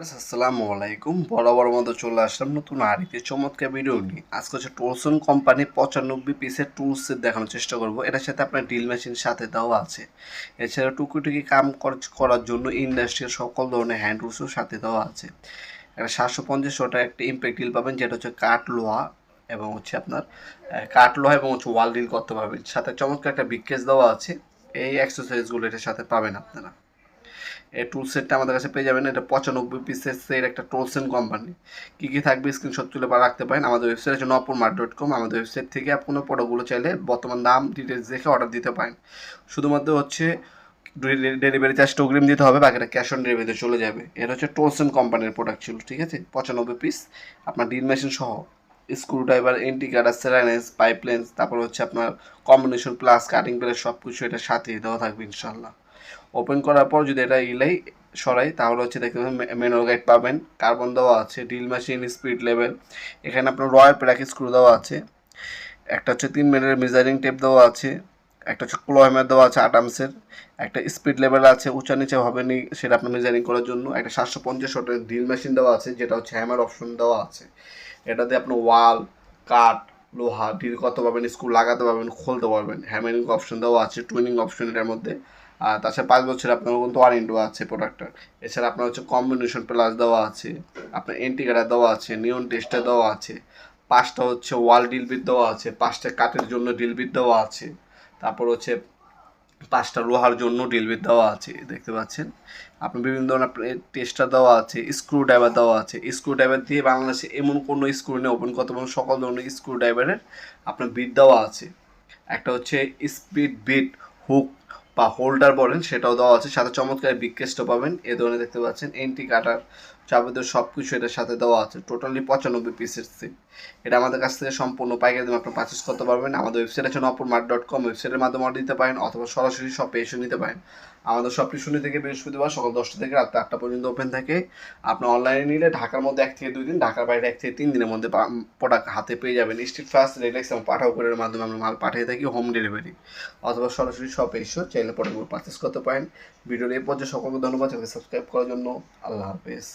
আসসালামু আলাইকুম। বরাবর মতো চলে আসলাম নতুন আরেকটি চমৎকার ভিডিও নিয়ে। আজকে হচ্ছে টলসন কোম্পানি 95 পিসের টুলস সেট দেখানোর চেষ্টা করব। এটার সাথে আপনার ড্রিল মেশিন সাথে দেওয়া আছে। এছাড়া টুকিটুকি কাম করার জন্য ইন্ডাস্ট্রিয়াল সকল ধরনের হ্যান্ড টুলসও সাথে দেওয়া আছে। একটা 750 ওয়াটের একটা ইম্প্যাক্ট ড্রিল পাবেন, যেটা হচ্ছে কাঠ লোহা এবং হচ্ছে আপনার কাঠ লোহা এবং হচ্ছে ওয়াল ড্রিল করতে পারবেন। সাথে চমৎকার একটা বিগ কেস দেওয়া আছে। এই এক্সারসাইজগুলো এটার সাথে পাবেন আপনারা। এই টুল সেটটা আমাদের কাছে পেয়ে যাবেন। এটা 95 পিসের একটা টোলসেন কোম্পানি। কী কী থাকবে স্ক্রিনশট তুলে রাখতে পারেন। আমাদের ওয়েবসাইট হচ্ছে nopurmart.com। আমাদের ওয়েবসাইট থেকে কোনো প্রোডাক্টগুলো চাইলে বর্তমান দাম ডিটেলস দেখে অর্ডার দিতে পারেন। শুধুমাত্র হচ্ছে ডেলিভারি চার্জটা অগ্রিম দিতে হবে, বাকিটা ক্যাশ অন ডেলিভারিতে চলে যাবে। এটা হচ্ছে টোলসেন কোম্পানির প্রোডাক্ট ছিল, ঠিক আছে। 95 পিস আপনার ড্রিল মেশিন সহ স্ক্রু ড্রাইভার, এন্টি কাটার, সেরানেস, পাইপলেন্স, তারপর হচ্ছে আপনার কম্বিনেশন প্লাস কাটিং প্লেট সব কিছু এটার সাথেই দেওয়া থাকবে ইনশাল্লাহ। ওপেন করার পর যদি এটা সরাই তাহলে হচ্ছে দেখতে পাবেন ম্যানুয়াল গাইড পাবেন, কার্বন দেওয়া আছে, ড্রিল মেশিন, স্পিড লেভেল। এখানে আপনার রয়্যাল প্যারাক স্ক্রু দেওয়া আছে, একটা হচ্ছে 3 মিনিটের মেজারিং টেপ দেওয়া আছে, একটা হচ্ছে ক্লো হ্যামার দেওয়া আছে 8 আমসের, একটা স্পিড লেভেল আছে, উঁচা নিচে হবে নি সেটা আপনার মেজারিং করার জন্য, একটা 750 ওয়াটের ড্রিল মেশিন দেওয়া আছে যেটা হচ্ছে হ্যামার অপশন দেওয়া আছে। এটাতে আপনি ওয়াল, কাঠ, লোহা ড্রিল করতে পারবেন, স্ক্রু লাগাতে পারবেন, খুলতে পারবেন। হ্যামারিং অপশন দেওয়া আছে, টুইনিং অপশন এটার মধ্যে। আর তাছাড়া 5 বছর আপনার কিন্তু ওয়ারেন্টিও আছে প্রোডাক্টটার। এছাড়া আপনার হচ্ছে কম্বিনেশন প্লাস দেওয়া আছে, আপনার এন্টিকাটার দেওয়া আছে, নিয়ন টেস্টার দেওয়া আছে, 5টা হচ্ছে ওয়াল ড্রিল বিট দেওয়া আছে, 5টা কাঠের জন্য ড্রিল বিট দেওয়া আছে, তারপর হচ্ছে 5টা লোহার জন্য ড্রিল বিট দেওয়া আছে, দেখতে পাচ্ছেন। আপনার বিভিন্ন ধরনের টেস্টার দেওয়া আছে, স্ক্রু ড্রাইভার দেওয়া আছে। স্ক্রু ড্রাইভার দিয়ে বাংলাদেশে এমন কোনো স্ক্রু নিয়ে ওপেন করতে পারেন, সকল ধরনের স্ক্রু ড্রাইভারের আপনার বিট দেওয়া আছে। একটা হচ্ছে স্পিড বিট হুক বা হোল্ডার বলেন, সেটাও দেওয়া আছে। সাথে চমৎকার বিগ কেসটা পাবেন এ ধরনের, দেখতে পাচ্ছেন। এন্টি কাটার, যাবতীয় সব কিছু এটার সাথে দেওয়া আছে। টোটালি 95 পিসের সেট। এটা আমাদের কাছ থেকে সম্পূর্ণ পাইকারি দামে আপনি পারচেস করতে পারবেন। আমাদের ওয়েবসাইট আছে nopurmart.com। ওয়েবসাইটের মাধ্যমে অর্ডার দিতে পারেন অথবা সরাসরি শপে এসে নিতে পারেন। আমাদের শপটি শনি থেকে বৃহস্পতিবার সকাল 10টা থেকে রাত 8টা পর্যন্ত ওপেন থাকে। আপনি অনলাইনে নিলে ঢাকার মধ্যে 1 থেকে 2 দিন, ঢাকার বাইরে 1 থেকে 3 দিনের মধ্যে প্রোডাক্ট হাতে পেয়ে যাবেন। স্ট্রিট ফাস্ট, রেডেক্স এবং পাঠাও কোরিয়ারের মাধ্যমে আমরা মাল পাঠিয়ে থাকি হোম ডেলিভারি, অথবা সরাসরি শপে এসেও চাইলে প্রোডাক্টগুলো পারচেস করতে পারেন। ভিডিওর এই পর্যায়ে সকলকে ধন্যবাদ সাবস্ক্রাইব করার জন্য। আল্লাহ হাফেজ।